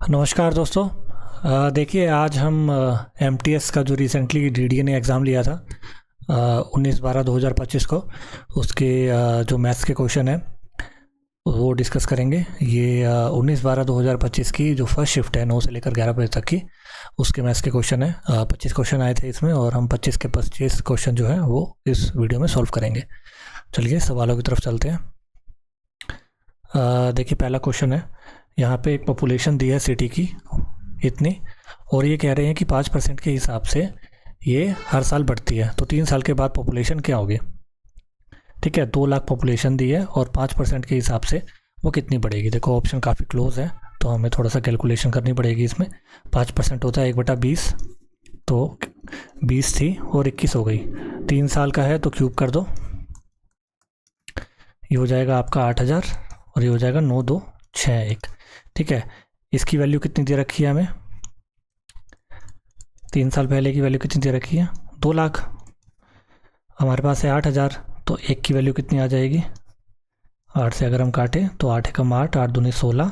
नमस्कार दोस्तों। देखिए आज हम एमटीएस का जो रिसेंटली डीडीए ने एग्ज़ाम लिया था 19/12/2025 को उसके जो मैथ्स के क्वेश्चन है वो डिस्कस करेंगे। ये 19/12/2025 की जो फर्स्ट शिफ्ट है 9 से लेकर 11 बजे तक की उसके मैथ्स के क्वेश्चन है। 25 क्वेश्चन आए थे इसमें और हम 25 के 25 क्वेश्चन जो है वो इस वीडियो में सॉल्व करेंगे। चलिए सवालों की तरफ चलते हैं। देखिए पहला क्वेश्चन है, यहाँ पे एक पॉपुलेशन दी है सिटी की इतनी और ये कह रहे हैं कि 5% के हिसाब से ये हर साल बढ़ती है, तो 3 साल के बाद पॉपुलेशन क्या होगी। ठीक है, 2 लाख पॉपुलेशन दी है और 5% के हिसाब से वो कितनी बढ़ेगी। देखो ऑप्शन काफ़ी क्लोज है तो हमें थोड़ा सा कैलकुलेशन करनी पड़ेगी इसमें। 5% होता है 1/20, तो 20 थी और 21 हो गई। 3 साल का है तो क्यूब कर दो, ये हो जाएगा आपका 8000 और ये हो जाएगा 9261। ठीक है, इसकी वैल्यू कितनी दे रखी है हमें, 3 साल पहले की वैल्यू कितनी दे रखी है 2 लाख। हमारे पास है 8000, तो एक की वैल्यू कितनी आ जाएगी, 8 से अगर हम काटें तो 8 एकम 8, 8 दूनी 16,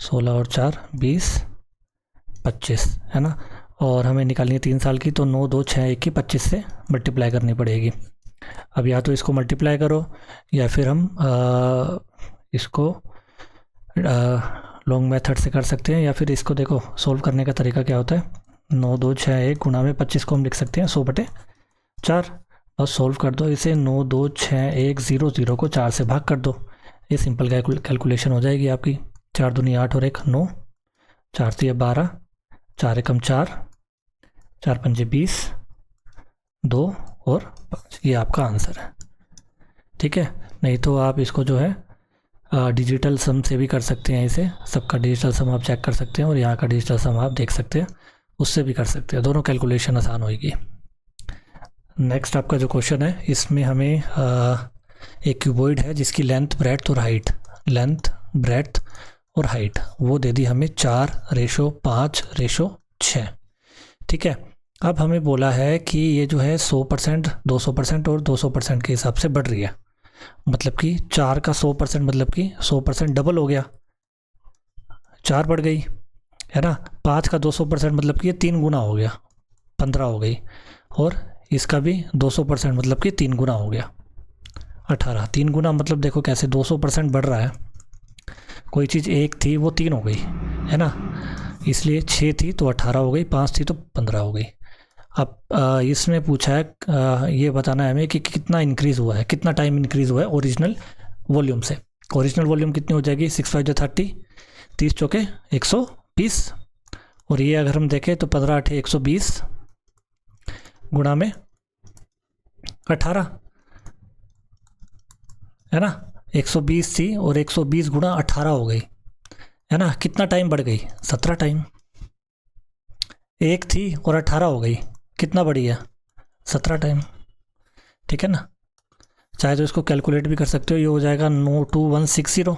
16 और 4 20, 25 है ना। और हमें निकालनी है 3 साल की, तो 9261 की 25 से मल्टीप्लाई करनी पड़ेगी। अब या तो इसको मल्टीप्लाई करो या फिर हम इसको लॉन्ग मेथड से कर सकते हैं, या फिर इसको देखो सोल्व करने का तरीका क्या होता है। 9261 गुणा में 25 को हम लिख सकते हैं 100/4 और सोल्व कर दो इसे। 926100 को 4 से भाग कर दो, ये सिंपल कैलकुलेशन हो जाएगी आपकी। 4 दूनी 8 और 1 9, 4 से 12, 4 एकम 4, 4 पंजे 20, 2 और 5, ये आपका आंसर है। ठीक है, नहीं तो आप इसको जो है डिजिटल सम से भी कर सकते हैं। इसे सबका डिजिटल सम आप चेक कर सकते हैं और यहाँ का डिजिटल सम आप देख सकते हैं, उससे भी कर सकते हैं। दोनों कैलकुलेशन आसान होगी। नेक्स्ट आपका जो क्वेश्चन है इसमें हमें एक क्यूबॉइड है जिसकी लेंथ ब्रेड्थ और हाइट, लेंथ ब्रेड्थ और हाइट वो दे दी हमें 4:5:6। ठीक है, अब हमें बोला है कि ये जो है 100%, 200% और 200% के हिसाब से बढ़ रही है। मतलब कि 4 का 100% मतलब कि 100% डबल हो गया, 4 बढ़ गई है ना। 5 का 200% मतलब कि ये 3 गुना हो गया, 15 हो गई। और इसका भी 200% मतलब कि 3 गुना हो गया, 18। 3 गुना मतलब देखो कैसे 200% बढ़ रहा है। कोई चीज़ 1 थी वो 3 हो गई है ना, इसलिए 6 थी तो 18 हो गई, 5 थी तो 15 हो गई। अब इसमें पूछा है ये बताना है हमें कि कितना इंक्रीज़ हुआ है, कितना टाइम इंक्रीज़ हुआ है ओरिजिनल वॉल्यूम से। ओरिजिनल वॉल्यूम कितनी हो जाएगी, 6×5 = 30, 30 चौके 120। और ये अगर हम देखें तो 15×8 = 120 गुणा में 18 है ना। 120 थी और 120 गुणा 18 हो गई है ना। कितना टाइम बढ़ गई, 17 टाइम। 1 थी और 18 हो गई, कितना बढ़ी है, 17 टाइम। ठीक है ना, चाहे तो इसको कैलकुलेट भी कर सकते हो, ये हो जाएगा 2160।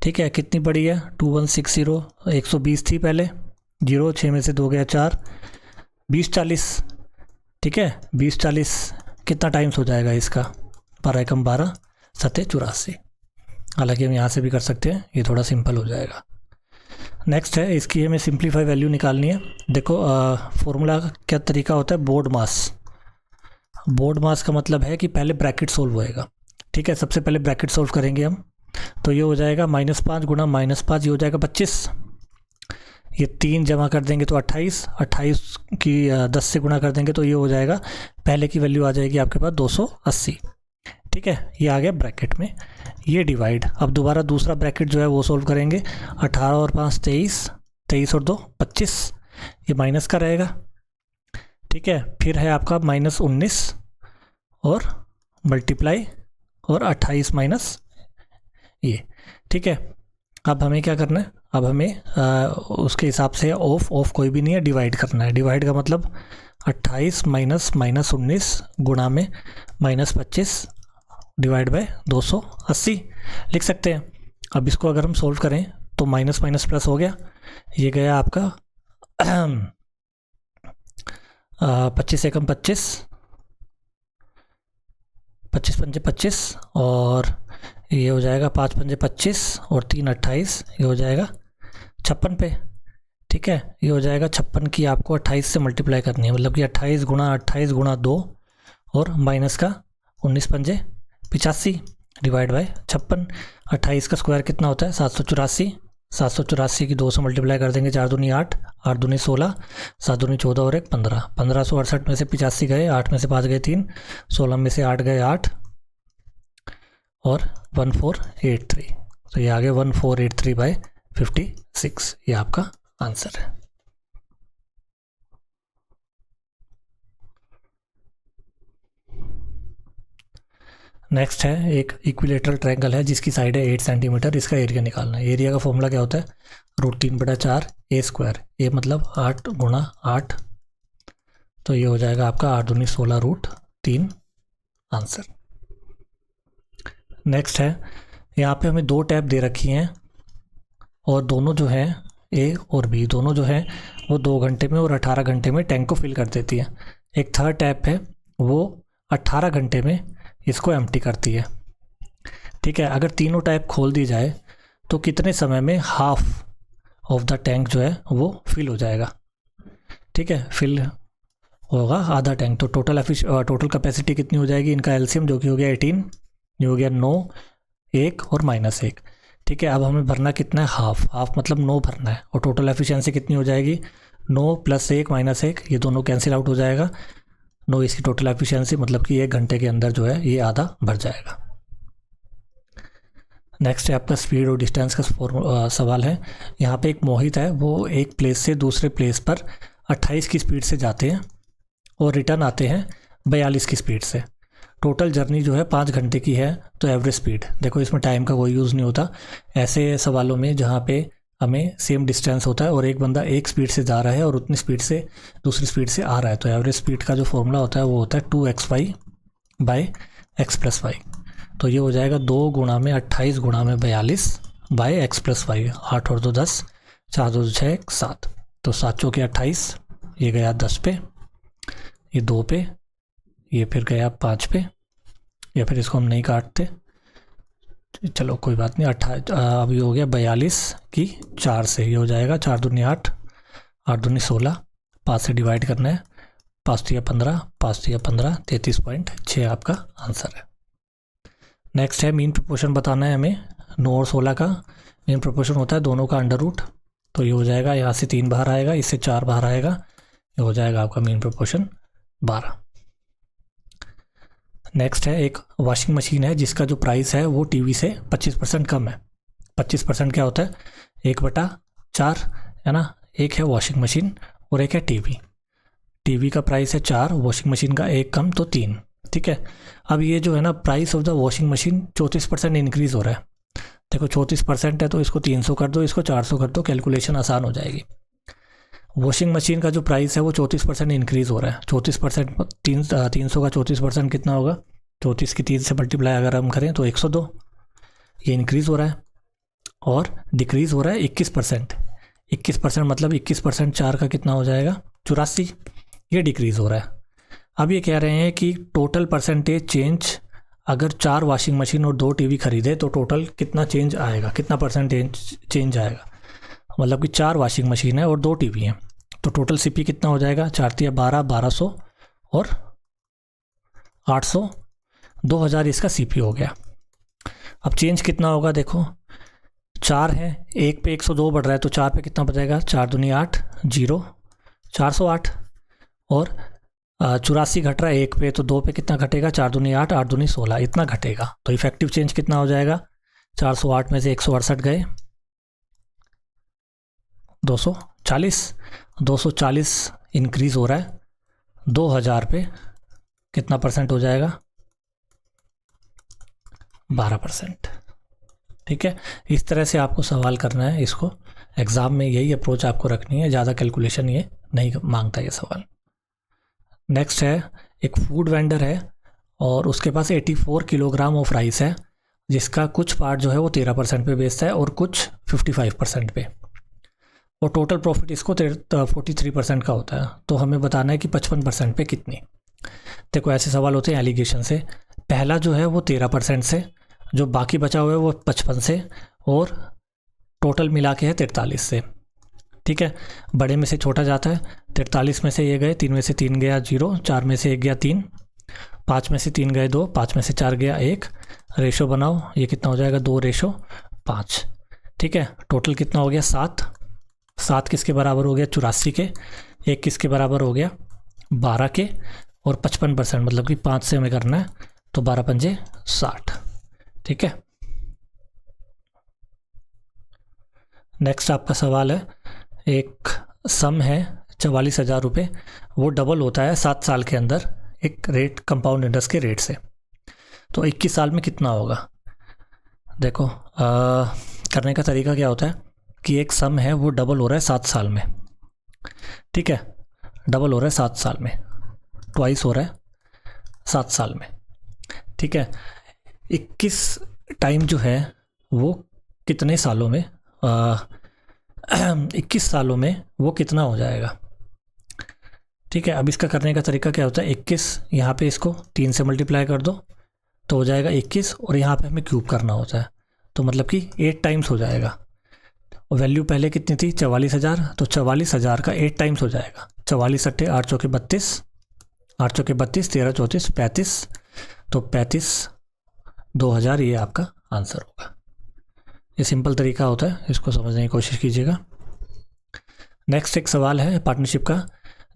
ठीक है, कितनी बढ़ी है 2160। 120 थी पहले, 0 6 में से 2 गया 4, 2040। ठीक है, 2040 कितना टाइम्स हो जाएगा इसका, 12 एकम 12, 7 84। हालांकि हम यहाँ से भी कर सकते हैं, ये थोड़ा सिंपल हो जाएगा। नेक्स्ट है, इसकी हमें सिंप्लीफाई वैल्यू निकालनी है। देखो फॉर्मूला का क्या तरीका होता है, बोर्ड मास। बोर्ड मास का मतलब है कि पहले ब्रैकेट सोल्व होएगा। ठीक है, सबसे पहले ब्रैकेट सोल्व करेंगे हम, तो ये हो जाएगा -5 गुणा -5, ये हो जाएगा 25। ये 3 जमा कर देंगे तो 28, 28 की 10 से गुणा कर देंगे तो ये हो जाएगा, पहले की वैल्यू आ जाएगी आपके पास 280। ठीक है, ये आ गया ब्रैकेट में। ये डिवाइड, अब दोबारा दूसरा ब्रैकेट जो है वो सोल्व करेंगे। 18 और 5 23, 23 और 2 25, ये माइनस का रहेगा। ठीक है, फिर है आपका -19 और मल्टीप्लाई और 28 माइनस ये। ठीक है, अब हमें क्या करना है, अब हमें उसके हिसाब से ऑफ कोई भी नहीं है, डिवाइड करना है। डिवाइड का मतलब 28 माइनस -19 गुणा में -25 डिवाइड बाय 280 लिख सकते हैं। अब इसको अगर हम सोल्व करें तो माइनस माइनस प्लस हो गया, ये गया आपका 25 एकम 25, 25 पंजे 25 और ये हो जाएगा 5 पंजे 25 और 3 28, ये हो जाएगा 56 पे, ठीक है। ये हो जाएगा 56 की आपको 28 से मल्टीप्लाई करनी है, मतलब कि 28 गुणा 2 और माइनस का 19 पंजे 85 डिवाइड बाय 56। 28 का स्क्वायर कितना होता है 784, 784 की 2 से मल्टीप्लाई कर देंगे, 4 दूनी 8, 8 दूनी 16, 7 दूनी 14 और 1 15, 1568 में से 85 गए, 8 में से 5 गए 3, 16 में से 8 गए 8 और 1483, तो ये आ गया 1483 बाय 56, ये आपका आंसर है। नेक्स्ट है एक इक्विलेटरल ट्रायंगल है जिसकी साइड है 8 सेंटीमीटर, इसका एरिया निकालना है। एरिया का फॉर्मूला क्या होता है √3/4 ए स्क्वायर, ए मतलब 8 गुणा 8, तो ये हो जाएगा आपका 8 दूनी 16 √3 आंसर। नेक्स्ट है यहाँ पे हमें 2 टैप दे रखी हैं और दोनों जो है ए और बी दोनों जो है वो 2 घंटे में और 18 घंटे में टैंक को फिल कर देती है। एक थर्ड टैप है वो 18 घंटे में इसको एम्प्टी करती है, ठीक है। अगर तीनों टैप खोल दी जाए तो कितने समय में हाफ ऑफ द टैंक जो है वो फिल हो जाएगा, ठीक है। फिल होगा आधा टैंक, तो टोटल कैपेसिटी कितनी हो जाएगी, इनका एलसीएम जो कि हो गया 18, ये हो गया 9, 1 और -1, ठीक है। अब हमें भरना कितना है हाफ मतलब 9 भरना है, और टोटल एफिशिएंसी कितनी हो जाएगी 9 + 1 - 1, ये दोनों कैंसिल आउट हो जाएगा, 9 इसकी टोटल एफिशिएंसी, मतलब कि 1 घंटे के अंदर जो है ये आधा भर जाएगा। नेक्स्ट है आपका स्पीड और डिस्टेंस का सवाल है। यहाँ पे एक मोहित है, वो एक प्लेस से दूसरे प्लेस पर 28 की स्पीड से जाते हैं और रिटर्न आते हैं 42 की स्पीड से। टोटल जर्नी जो है 5 घंटे की है, तो एवरेज स्पीड देखो, इसमें टाइम का कोई यूज़ नहीं होता ऐसे सवालों में जहाँ पे हमें सेम डिस्टेंस होता है और एक बंदा एक स्पीड से जा रहा है और उतनी स्पीड से दूसरी स्पीड से आ रहा है। तो एवरेज स्पीड का जो फॉर्मूला होता है वो होता है 2xy बाय x + y, तो ये हो जाएगा 2 गुणा में 28 गुणा में 42 बाय x + y, 8 और 2 10, 4 2 6 7, तो 7 चौके 28, ये गया 10 पे, ये 2 पे, ये फिर गया 5 पे, या फिर इसको हम नहीं काटते, चलो कोई बात नहीं, 28 अभी हो गया 42 की 4 से, ये हो जाएगा 4 दूनी 8, 8 दूनी 16, 5 से डिवाइड करना है, 5 तिया 15, 5 तिया 15, 33.6 आपका आंसर है। नेक्स्ट है मीन प्रोपोर्शन बताना है हमें। 9 और 16 का मीन प्रोपोर्शन होता है दोनों का अंडर रूट, तो ये हो जाएगा यहाँ से 3 बाहर आएगा, इससे 4 बाहर आएगा, ये हो जाएगा आपका मीन प्रोपोर्शन 12। नेक्स्ट है एक वॉशिंग मशीन है जिसका जो प्राइस है वो टीवी से 25% कम है। 25% क्या होता है 1/4 है ना, एक है वॉशिंग मशीन और एक है टीवी। टीवी का प्राइस है 4, वॉशिंग मशीन का 1 कम तो 3, ठीक है। अब ये जो है ना price of the washing machine 34% increase हो रहा है। देखो 34% है तो इसको 300 कर दो, इसको 400 कर दो, कैलकुलेशन आसान हो जाएगी। वॉशिंग मशीन का जो प्राइस है वो 34% इंक्रीज़ हो रहा है। 34% 300 का 34% कितना होगा, 34 की 3 से मल्टीप्लाई अगर हम करें तो 102, ये इंक्रीज़ हो रहा है। और डिक्रीज़ हो रहा है 21%, 21% मतलब 21% 4 का कितना हो जाएगा 84, ये डिक्रीज़ हो रहा है। अब ये कह रहे हैं कि टोटल परसेंटेज चेंज, अगर 4 वॉशिंग मशीन और 2 टीवी खरीदे तो टोटल कितना चेंज आएगा, कितना परसेंटेज चेंज आएगा। मतलब कि 4 वॉशिंग मशीन है और 2 टीवी हैं, तो टोटल सीपी कितना हो जाएगा 4 तिया 12, 1200 और 800, 2000 इसका सीपी हो गया। अब चेंज कितना होगा देखो, 4 है, 1 पे 102 बढ़ रहा है, तो 4 पे कितना बचेगा 4 दूनी 8, 0, 408, और 84 घट रहा है 1 पे, तो 2 पे कितना घटेगा 4 दूनी 8, 8 दूनी 16, इतना घटेगा। तो इफेक्टिव चेंज कितना हो जाएगा 408 में से 168 गए 240, 240 इंक्रीज़ हो रहा है, 2000 पे कितना परसेंट हो जाएगा 12%, ठीक है। इस तरह से आपको सवाल करना है, इसको एग्ज़ाम में यही अप्रोच आपको रखनी है, ज़्यादा कैलकुलेशन ये नहीं मांगता ये सवाल। नेक्स्ट है एक फूड वेंडर है और उसके पास 84 किलोग्राम ऑफ राइस है, जिसका कुछ पार्ट जो है वो 13% पे बेचता है और कुछ 55% पे, और टोटल प्रॉफिट इसको 43% का होता है। तो हमें बताना है कि 55% पे कितनी। देखो ऐसे सवाल होते हैं एलिगेशन से, पहला जो है वो 13% से, जो बाकी बचा हुआ है वो 55 से, और टोटल मिला के है 43 से। ठीक है, बड़े में से छोटा जाता है, 43 में से ये गए, 3 में से 3 गया 0, 4 में से 1 गया 3, 5 में से 3 गए 2, 5 में से 4 गया 1, रेशो बनाओ, ये कितना हो जाएगा 2:5। ठीक है, टोटल कितना हो गया 7, 7 किसके बराबर हो गया 84 के, 1 किसके बराबर हो गया 12 के, और 55% मतलब कि 5 से हमें करना है, तो 12 पंजे 60। ठीक है, नेक्स्ट आपका सवाल है, एक सम है 44,000 रुपये, वो डबल होता है 7 साल के अंदर एक रेट कंपाउंड इंटरेस्ट के रेट से, तो 21 साल में कितना होगा। देखो करने का तरीका क्या होता है कि एक सम है वो डबल हो रहा है 7 साल में, ठीक है, डबल हो रहा है 7 साल में, ट्वाइस हो रहा है 7 साल में। ठीक है, 21 टाइम जो है वो कितने सालों में 21 सालों में वो कितना हो जाएगा। ठीक है, अब इसका करने का तरीका क्या होता है, 21 यहाँ पे इसको 3 से मल्टीप्लाई कर दो तो हो जाएगा 21, और यहाँ पे हमें क्यूब करना होता है, तो मतलब कि 8 टाइम्स हो जाएगा। और वैल्यू पहले कितनी थी 44,000, तो 44,000 का 8 टाइम्स हो जाएगा, 44 अट्ठे 8 चौके 32, 8 चौके 32, 13 34 35, तो 35 2000 ये आपका आंसर होगा। ये सिंपल तरीका होता है, इसको समझने की कोशिश कीजिएगा। नेक्स्ट एक सवाल है पार्टनरशिप का,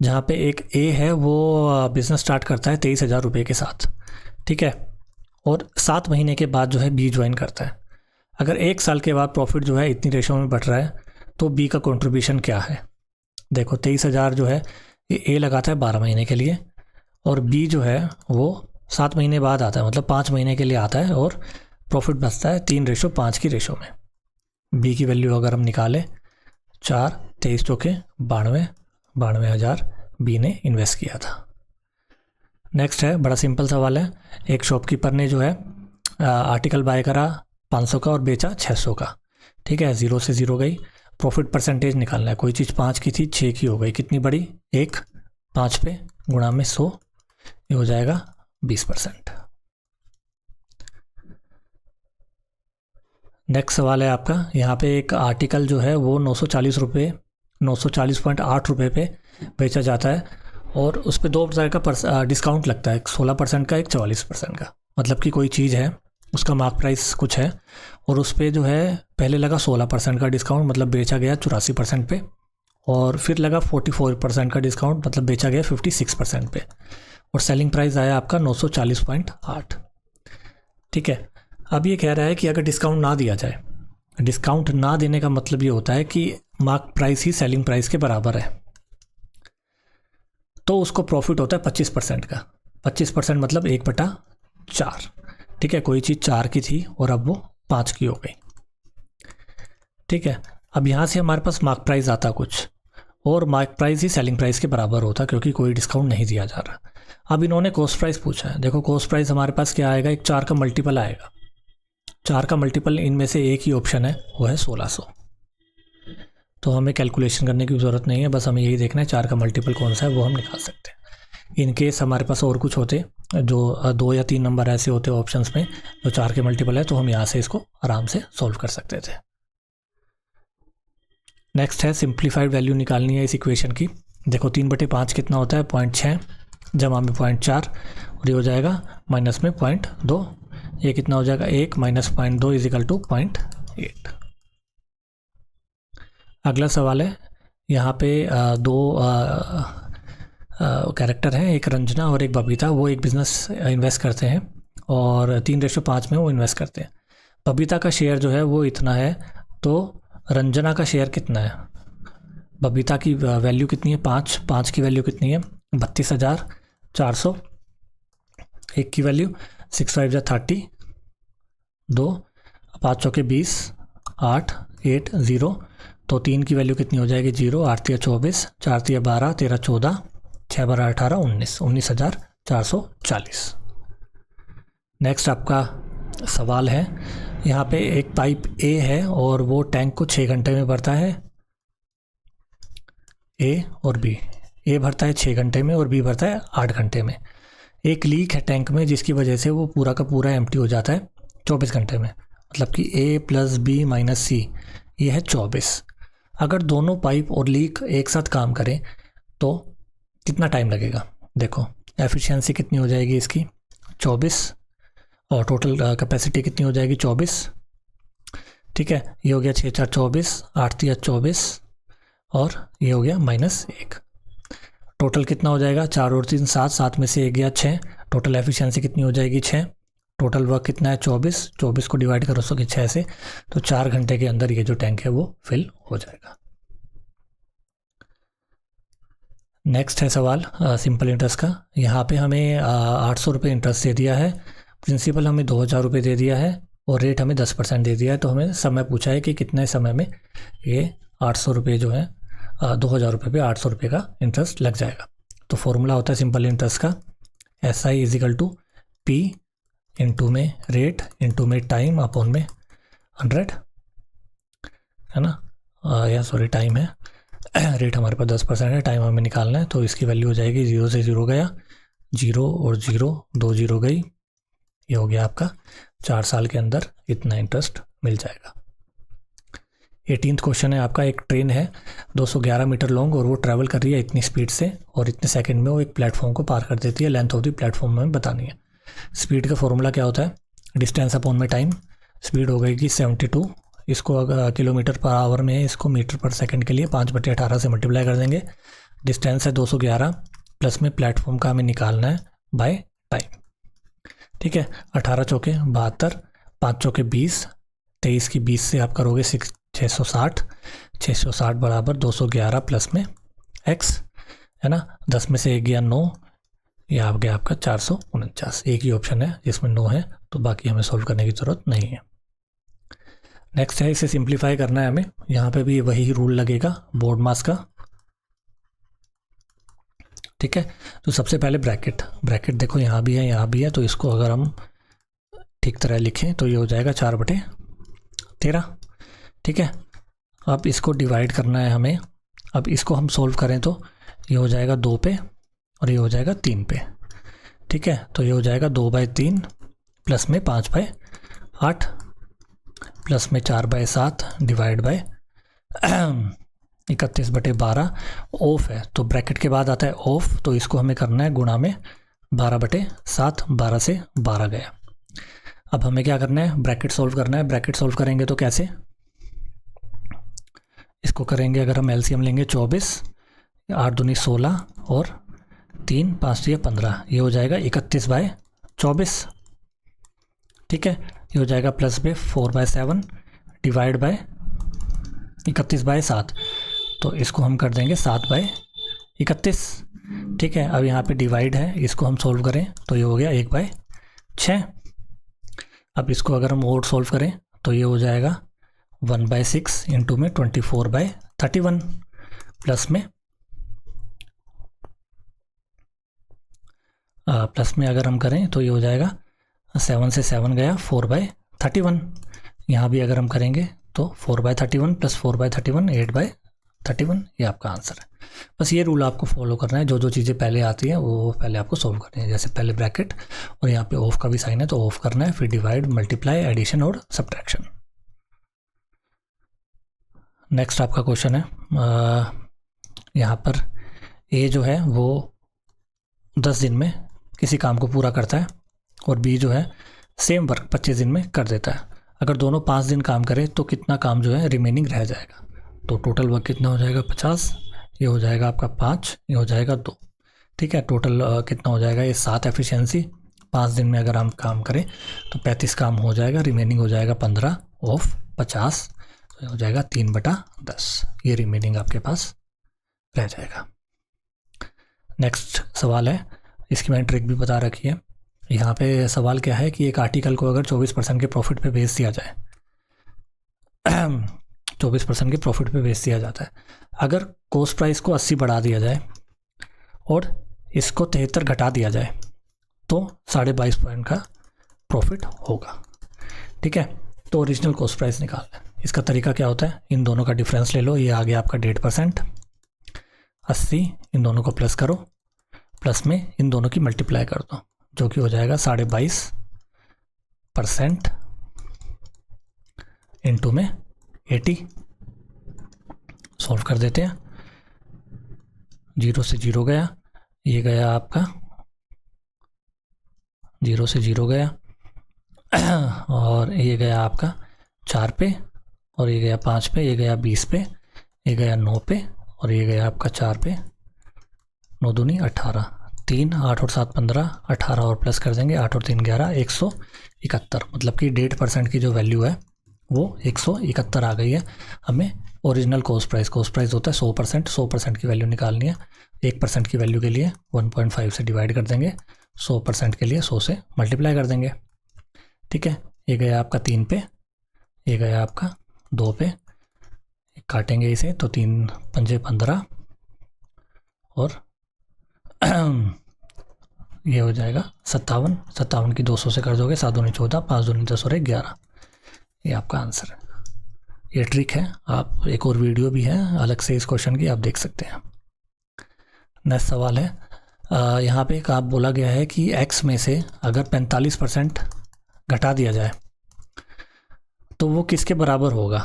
जहाँ पे एक ए है वो बिज़नेस स्टार्ट करता है 23,000 रुपये के साथ, ठीक है, और 7 महीने के बाद जो है बी ज्वाइन करता है। अगर 1 साल के बाद प्रॉफिट जो है इतनी रेशो में बढ़ रहा है तो बी का कंट्रीब्यूशन क्या है। देखो 23,000 जो है ये ए लगाता है 12 महीने के लिए, और बी जो है वो 7 महीने बाद आता है, मतलब 5 महीने के लिए आता है, और प्रॉफिट बचता है 3:5 की रेशो में। बी की वैल्यू अगर हम निकालें 4, 23 चौके 92, 92,000 बी ने इन्वेस्ट किया था। नेक्स्ट है बड़ा सिंपल सवाल है, एक शॉपकीपर ने जो है आर्टिकल बाय करा 500 का और बेचा 600 का, ठीक है, 0 से 0 गई, प्रॉफिट परसेंटेज निकालना है, कोई चीज़ 5 की थी 6 की हो गई, कितनी बड़ी 1, 5 पे गुणा में 100, ये हो जाएगा 20%। नेक्स्ट सवाल है आपका, यहाँ पे एक आर्टिकल जो है वो 940 रुपये 940.8 रुपये पे बेचा जाता है, और उस पर 2 तरह का डिस्काउंट लगता है, एक 16% का, एक 44% का। मतलब कि कोई चीज़ है उसका मार्क प्राइस कुछ है, और उस पर जो है पहले लगा 16% का डिस्काउंट, मतलब बेचा गया 84% पे, और फिर लगा 44% का डिस्काउंट, मतलब बेचा गया 56% पे, और सेलिंग प्राइस आया आपका 940.8। ठीक है, अब ये कह रहा है कि अगर डिस्काउंट ना दिया जाए, डिस्काउंट ना देने का मतलब ये होता है कि मार्क प्राइस ही सेलिंग प्राइस के बराबर है, तो उसको प्रॉफिट होता है 25% का। 25% मतलब 1/4। ठीक है, कोई चीज़ 4 की थी और अब वो 5 की हो गई। ठीक है, अब यहाँ से हमारे पास मार्क प्राइस आता कुछ, और मार्क प्राइस ही सेलिंग प्राइस के बराबर होता क्योंकि कोई डिस्काउंट नहीं दिया जा रहा। अब इन्होंने कॉस्ट प्राइस पूछा है, देखो कॉस्ट प्राइस हमारे पास क्या आएगा, एक 4 का मल्टीपल आएगा, 4 का मल्टीपल इनमें से एक ही ऑप्शन है, वो है 1600। तो हमें कैलकुलेशन करने की ज़रूरत नहीं है, बस हमें यही देखना है 4 का मल्टीपल कौन सा है, वो हम निकाल सकते हैं। इन केस हमारे पास और कुछ होते जो 2 या 3 नंबर ऐसे होते ऑप्शंस में जो 4 के मल्टीपल है, तो हम यहाँ से इसको आराम से सॉल्व कर सकते थे। नेक्स्ट है सिंप्लीफाइड वैल्यू निकालनी है इस इक्वेशन की। देखो 3/5 कितना होता है, 0.6 जमा में 0.4, और ये हो जाएगा माइनस में 0.2, ये कितना हो जाएगा 1 माइनस 0.2 इज इक्वल टू 0.8। अगला सवाल है, यहाँ पे 2 कैरेक्टर हैं, एक रंजना और एक बबीता, वो एक बिज़नेस इन्वेस्ट करते हैं और 3:5 में वो इन्वेस्ट करते हैं। बबीता का शेयर जो है वो इतना है, तो रंजना का शेयर कितना है। बबीता की वैल्यू कितनी है 5 की वैल्यू कितनी है 32,400, एक की वैल्यू 6 5 30, 2 5 चौके 20, 8 8 0, तो 3 की वैल्यू कितनी हो जाएगी 0, 8 3 24, 4 3 12, 13 14, 6 12 18 19, 19,440। नेक्स्ट आपका सवाल है, यहाँ पे एक पाइप ए है और वो टैंक को 6 घंटे में भरता है, ए और बी। ए भरता है 6 घंटे में और बी भरता है 8 घंटे में। एक लीक है टैंक में जिसकी वजह से वो पूरा का पूरा एम्प्टी हो जाता है 24 घंटे में, मतलब कि ए प्लस बी माइनस सी, ये है 24। अगर दोनों पाइप और लीक एक साथ काम करें तो कितना टाइम लगेगा? देखो एफिशिएंसी कितनी हो जाएगी इसकी 24 और टोटल कैपेसिटी कितनी हो जाएगी 24। ठीक है, ये हो गया 6 4 24, 8 3 24 और ये हो गया -1। टोटल कितना हो जाएगा 4 और 3 7, 7 में से 1 गया 6। टोटल एफिशिएंसी कितनी हो जाएगी 6। टोटल वर्क कितना है 24, 24 को डिवाइड करो 6 से, तो 4 घंटे के अंदर ये जो टैंक है वो फिल हो जाएगा। नेक्स्ट है सवाल सिंपल इंटरेस्ट का। यहाँ पे हमें 800 रुपये इंटरेस्ट दे दिया है, प्रिंसिपल हमें 2000 रुपये दे दिया है और रेट हमें 10% दे दिया है। तो हमें समय पूछा है कि कितने समय में ये 800 रुपये जो है 2000 रुपये पे 800 रुपये का इंटरेस्ट लग जाएगा। तो फॉर्मूला होता है सिंपल इंटरेस्ट का SI equal to P into में रेट इंटू में टाइम अपॉन में 100, है ना, या सॉरी टाइम है, रेट हमारे पास 10% है, टाइम हमें निकालना है। तो इसकी वैल्यू हो जाएगी 0 से 0 गया, 0 और 0 2 0 गई, ये हो गया आपका 4 साल के अंदर इतना इंटरेस्ट मिल जाएगा। 18th क्वेश्चन है आपका। एक ट्रेन है 211 मीटर लॉन्ग और वो ट्रैवल कर रही है इतनी स्पीड से और इतने सेकंड में वो एक प्लेटफॉर्म को पार कर देती है। लेंथ ऑफ द प्लेटफॉर्म में बतानी है। स्पीड का फॉर्मूला क्या होता है? डिस्टेंस अपॉन में टाइम। स्पीड हो गई कि 72, इसको अगर किलोमीटर पर आवर में है, इसको मीटर पर सेकंड के लिए 5/18 से मल्टीप्लाई कर देंगे। डिस्टेंस है 211 प्लस में प्लेटफॉर्म का हमें निकालना है बाय टाइम। ठीक है, 18 चौके 72, 5 चौके 20, 23 की 20 से आप करोगे 660, 660 बराबर 211 प्लस में x, है ना, 10 में से 1 गया 9, ये आ गया आपका 449। एक ही ऑप्शन है जिसमें 9 है, तो बाकी हमें सॉल्व करने की ज़रूरत नहीं है। नेक्स्ट है, इसे सिंप्लीफाई करना है हमें। यहाँ पे भी वही रूल लगेगा बोर्ड मास का। ठीक है, तो सबसे पहले ब्रैकेट देखो यहाँ भी है यहाँ भी है, तो इसको अगर हम ठीक तरह लिखें तो ये हो जाएगा 4/13। ठीक है, अब इसको डिवाइड करना है हमें। अब इसको हम सोल्व करें तो ये हो जाएगा 2 पे और ये हो जाएगा 3 पे। ठीक है, तो ये हो जाएगा 2/3 प्लस में 5/8 प्लस में 4/7 डिवाइड बाय 31/12। ऑफ है तो ब्रैकेट के बाद आता है ऑफ, तो इसको हमें करना है गुणा में 12/7, 12 से 12 गया। अब हमें क्या करना है? ब्रैकेट सोल्व करना है। ब्रैकेट सोल्व करेंगे तो कैसे? इसको करेंगे अगर हम एलसीएम लेंगे 24, 8 दूनी 16 और 3 5 3 15, ये हो जाएगा 31/24। ठीक है, ये हो जाएगा प्लस में 4/7 डिवाइड बाय 31/7, तो इसको हम कर देंगे 7/31। ठीक है, अब यहाँ पे डिवाइड है, इसको हम सोल्व करें तो ये हो गया 1/6। अब इसको अगर हम और सोल्व करें तो ये हो जाएगा 1/6 इंटू में 24/31 प्लस में अगर हम करें तो ये हो जाएगा 7 से 7 गया 4/31। यहाँ भी अगर हम करेंगे तो 4/31 प्लस 4/31 8/31, ये आपका आंसर है। बस ये रूल आपको फॉलो करना है। जो जो चीज़ें पहले आती हैं वो पहले आपको सोल्व करनी है। जैसे पहले ब्रैकेट और यहाँ पे ऑफ का भी साइन है तो ऑफ करना है, फिर डिवाइड, मल्टीप्लाई, एडिशन और सब्ट्रैक्शन। नेक्स्ट आपका क्वेश्चन है, यहाँ पर ए जो है वो 10 दिन में किसी काम को पूरा करता है और बी जो है सेम वर्क 25 दिन में कर देता है। अगर दोनों 5 दिन काम करें तो कितना काम जो है रिमेनिंग रह जाएगा? तो टोटल वर्क कितना हो जाएगा 50, ये हो जाएगा आपका 5, ये हो जाएगा 2। ठीक है, टोटल कितना हो जाएगा? ये 7 एफिशिएंसी। 5 दिन में अगर हम काम करें तो 35 काम हो जाएगा, रिमेनिंग हो जाएगा 15 ऑफ 50, तो हो जाएगा 3/10। ये रिमेनिंग आपके पास रह जाएगा। नेक्स्ट सवाल है, इसकी मैंने ट्रिक भी बता रखी है। यहाँ पे सवाल क्या है कि एक आर्टिकल को अगर 24% के प्रॉफिट पे बेच दिया जाए 24% के प्रॉफिट पे बेच दिया जाता है। अगर कॉस्ट प्राइस को 80 बढ़ा दिया जाए और इसको 73 घटा दिया जाए तो 22.5% का प्रॉफिट होगा। ठीक है, तो ओरिजिनल कॉस्ट प्राइस निकालना है। इसका तरीका क्या होता है? इन दोनों का डिफरेंस ले लो, ये आ गया आपका 1.5%, 80 इन दोनों को प्लस करो, प्लस में इन दोनों की मल्टीप्लाई कर दो, जो कि हो जाएगा 22% इंटू में 80, सॉल्व कर देते हैं। 0 से 0 गया, ये गया आपका 0 से 0 गया और ये गया आपका 4 पे, और ये गया 5 पे, ये गया 20 पे, ये गया 9 पे, और ये गया आपका 4 पे। 9 दूनी 18, 3 8 और 7 15, 18 और प्लस कर देंगे, 8 और 3 11, 171। मतलब कि 1.5% की जो वैल्यू है वो 171 आ गई है। हमें ओरिजिनल कॉस्ट प्राइस होता है 100%, 100% की वैल्यू निकालनी है। 1% की वैल्यू के लिए 1.5 से डिवाइड कर देंगे, 100% के लिए 100 से मल्टीप्लाई कर देंगे। ठीक है, ये गया आपका 3 पे, ये गया आपका 2 पे, काटेंगे इसे तो 3 पंजे 15 और ये हो जाएगा 57। 57 की 200 से कर दोगे, 7 दूनी 14, 5 दूनी 10 और 11। ये आपका आंसर है। ये ट्रिक है, आप एक और वीडियो भी है अलग से इस क्वेश्चन की, आप देख सकते हैं। नेक्स्ट सवाल है, यहाँ पे एक आप बोला गया है कि x में से अगर 45% घटा दिया जाए तो वो किसके बराबर होगा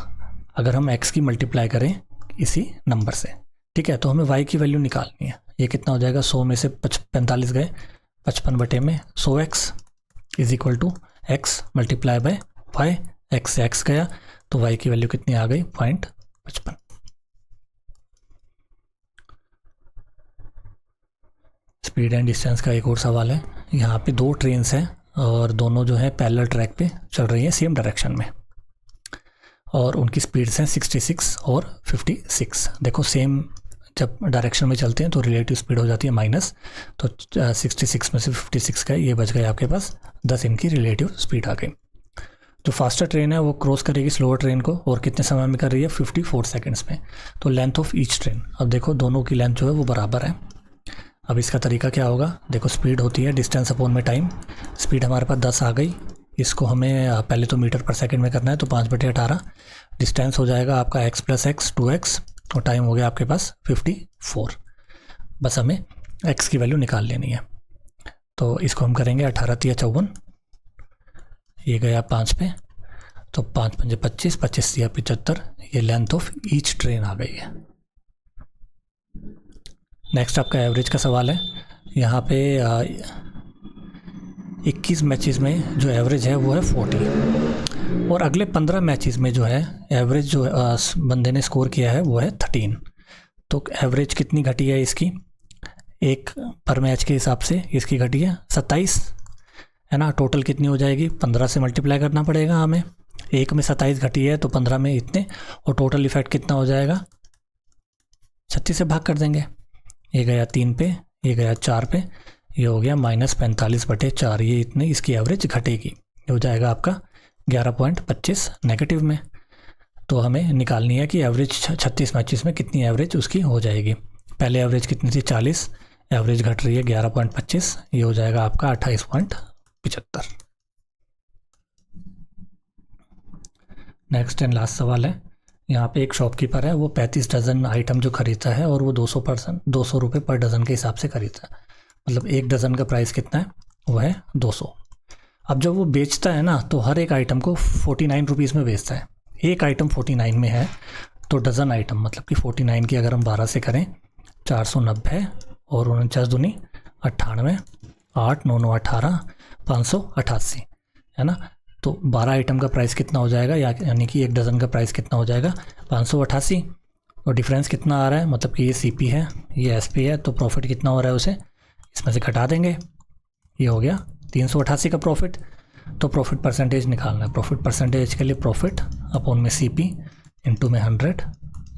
अगर हम x की मल्टीप्लाई करें इसी नंबर से। ठीक है, तो हमें y की वैल्यू निकालनी है। ये कितना हो जाएगा, 100 में से 45 गए, 55 बटे में 100x is equal to x multiply by y। x से x गया तो y की वैल्यू कितनी आ गई, 0.55। स्पीड एंड डिस्टेंस का एक और सवाल है। यहाँ पे 2 ट्रेन्स हैं और दोनों जो है पैरेलल ट्रैक पे चल रही हैं सेम डायरेक्शन में, और उनकी स्पीड्स हैं 66 और 56। देखो सेम जब डायरेक्शन में चलते हैं तो रिलेटिव स्पीड हो जाती है माइनस, तो 66 में से 56 का ये बच गए आपके पास 10 इनकी रिलेटिव स्पीड आ गई। जो फास्टर ट्रेन है वो क्रॉस करेगी स्लोअर ट्रेन को, और कितने समय में कर रही है, 54 सेकेंड्स में। तो लेंथ ऑफ ईच ट्रेन, अब देखो दोनों की लेंथ जो है वो बराबर है। अब इसका तरीका क्या होगा, देखो स्पीड होती है डिस्टेंस अपॉन में टाइम। स्पीड हमारे पास 10 आ गई, इसको हमें पहले तो मीटर पर सेकंड में करना है, तो 5/18। डिस्टेंस हो जाएगा आपका x + x 2x, और टाइम हो गया आपके पास 54। बस हमें x की वैल्यू निकाल लेनी है। तो इसको हम करेंगे 18 × 54, ये गया 5 पे, तो 5 × 5 = 25, 25 × 75। ये लेंथ ऑफ ईच ट्रेन आ गई है। नेक्स्ट आपका एवरेज का सवाल है। यहाँ पे 21 मैचेस में जो एवरेज है वो है 40, और अगले 15 मैचेस में जो है एवरेज जो बंदे ने स्कोर किया है वो है 13। तो एवरेज कितनी घटी है इसकी, एक पर मैच के हिसाब से इसकी घटी है 27, है ना। टोटल कितनी हो जाएगी, 15 से मल्टीप्लाई करना पड़ेगा हमें। एक में 27 घटी है तो 15 में इतने, और टोटल इफेक्ट कितना हो जाएगा, 36 से भाग कर देंगे। ये गया 3 पे, ये गया 4 पे, ये हो गया -45/4। ये इतने इसकी एवरेज घटेगी, ये हो जाएगा आपका 11.25 नेगेटिव में। तो हमें निकालनी है कि एवरेज 36 मैचेस में कितनी एवरेज उसकी हो जाएगी। पहले एवरेज कितनी थी 40, एवरेज घट रही है 11.25, ये हो जाएगा आपका 28.75। नेक्स्ट एंड लास्ट सवाल है। यहाँ पे एक शॉपकीपर है, वो 35 डज़न आइटम जो खरीदता है और वो 200 रुपये पर डज़न के हिसाब से खरीदता है। मतलब एक डज़न का प्राइस कितना है, वो है 200। अब जब वो बेचता है ना तो हर एक आइटम को 49 रुपीज़ में बेचता है। एक आइटम 49 में है तो डज़न आइटम मतलब कि 49 की अगर हम 12 से करें 490 और 49 दूनी 98, 8 9 9 18, 588, है ना। तो 12 आइटम का प्राइस कितना हो जाएगा, यानी कि एक डज़न का प्राइस कितना हो जाएगा, 588। और डिफरेंस कितना आ रहा है, मतलब कि ये CP है, ये SP है, तो प्रॉफिट कितना हो रहा है उसे इसमें से घटा देंगे। ये हो गया 388 का प्रॉफिट। तो प्रॉफिट परसेंटेज निकालना है। प्रॉफिट परसेंटेज के लिए प्रॉफिट अपॉन में CP इंटू में 100,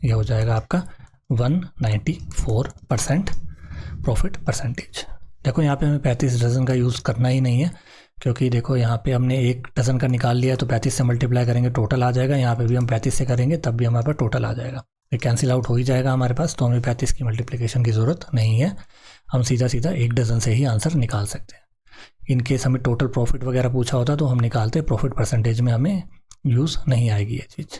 ये हो जाएगा आपका 194% प्रॉफिट परसेंटेज। देखो यहाँ पे हमें 35 डज़न का यूज़ करना ही नहीं है, क्योंकि देखो यहाँ पे हमने एक डज़न का निकाल लिया तो 35 से मल्टीप्लाई करेंगे टोटल आ जाएगा। यहाँ पे भी हम 35 से करेंगे तब भी हमारे पास टोटल आ जाएगा, ये कैंसिल आउट हो ही जाएगा हमारे पास। तो हमें 35 की मल्टीप्लिकेशन की ज़रूरत नहीं है, हम सीधा सीधा एक डज़न से ही आंसर निकाल सकते हैं। इन केस हमें टोटल प्रॉफिट वगैरह पूछा होता तो हम निकालते, प्रॉफिट परसेंटेज में हमें यूज़ नहीं आएगी ये चीज़।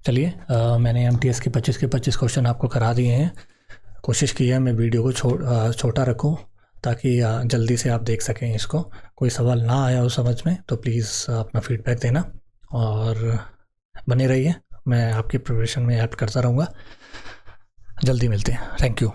चलिए मैंने MTS के 25 क्वेश्चन आपको करा दिए हैं। कोशिश की है मैं वीडियो को छोटा रखूं ताकि जल्दी से आप देख सकें इसको। कोई सवाल ना आया हो समझ में तो प्लीज़ अपना फीडबैक देना और बने रहिए। मैं आपकी प्रिपरेशन में हेल्प करता रहूँगा। जल्दी मिलते हैं। Thank you.